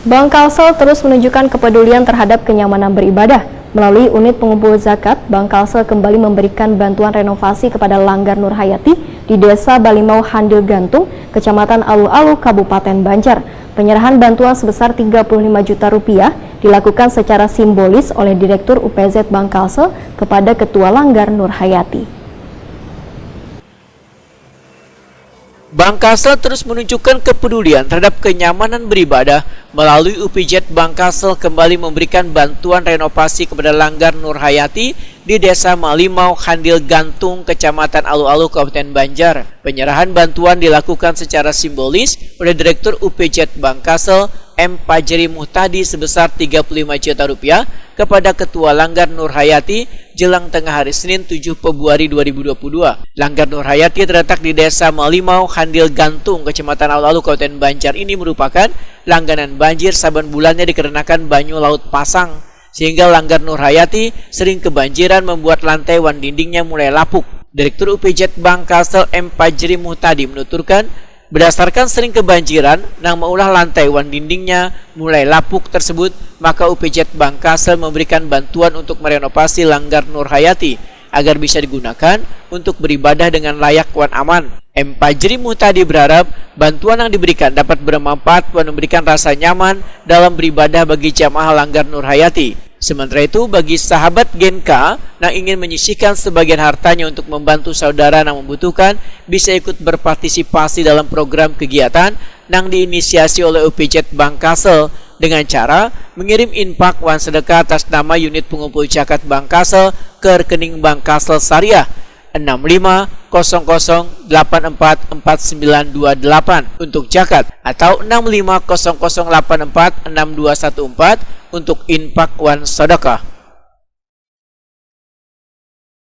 Bank Kalsel terus menunjukkan kepedulian terhadap kenyamanan beribadah. Melalui unit pengumpul zakat, Bank Kalsel kembali memberikan bantuan renovasi kepada Langgar Nurhayati di Desa Balimau Handil Gantung, Kecamatan Alu-Alu, Kabupaten Banjar. Penyerahan bantuan sebesar 35 juta rupiah dilakukan secara simbolis oleh Direktur UPZ Bank Kalsel kepada Ketua Langgar Nurhayati. Bank Kalsel terus menunjukkan kepedulian terhadap kenyamanan beribadah. Melalui UPZ Bank Kalsel kembali memberikan bantuan renovasi kepada Langgar Nurhayati di Desa Malimau Handil Gantung, Kecamatan Alu-Alu, Kabupaten Banjar. Penyerahan bantuan dilakukan secara simbolis oleh Direktur UPZ Bank Kalsel M. Pajeri Muhtadi sebesar 35 juta rupiah kepada Ketua Langgar Nurhayati jelang tengah hari Senin 7 Februari 2022. Langgar Nurhayati terletak di Desa Malimau Handil Gantung, Kecamatan Alu-Alu, Kabupaten Banjar ini merupakan langganan banjir saban bulannya dikarenakan banyu laut pasang, sehingga Langgar Nurhayati sering kebanjiran membuat lantai wan dindingnya mulai lapuk. Direktur UPZ Bank Kalsel M. Pajeri Muhtadi menuturkan, berdasarkan sering kebanjiran nang maulah lantai wan dindingnya mulai lapuk tersebut, maka UPZ Bank Kalsel memberikan bantuan untuk merenovasi Langgar Nurhayati agar bisa digunakan untuk beribadah dengan layak wan aman. M. Pajeri Muhtadi berharap bantuan yang diberikan dapat bermanfaat dan memberikan rasa nyaman dalam beribadah bagi jamaah Langgar Nurhayati. Sementara itu, bagi sahabat Genka yang ingin menyisihkan sebagian hartanya untuk membantu saudara yang membutuhkan, bisa ikut berpartisipasi dalam program kegiatan yang diinisiasi oleh UPZ Bank Kalsel dengan cara mengirim infak wan sedekah atas nama unit pengumpul zakat Bank Kalsel ke rekening Bank Kalsel Syariah 6500844928 untuk zakat atau 6500846214 untuk infak wan sedekah.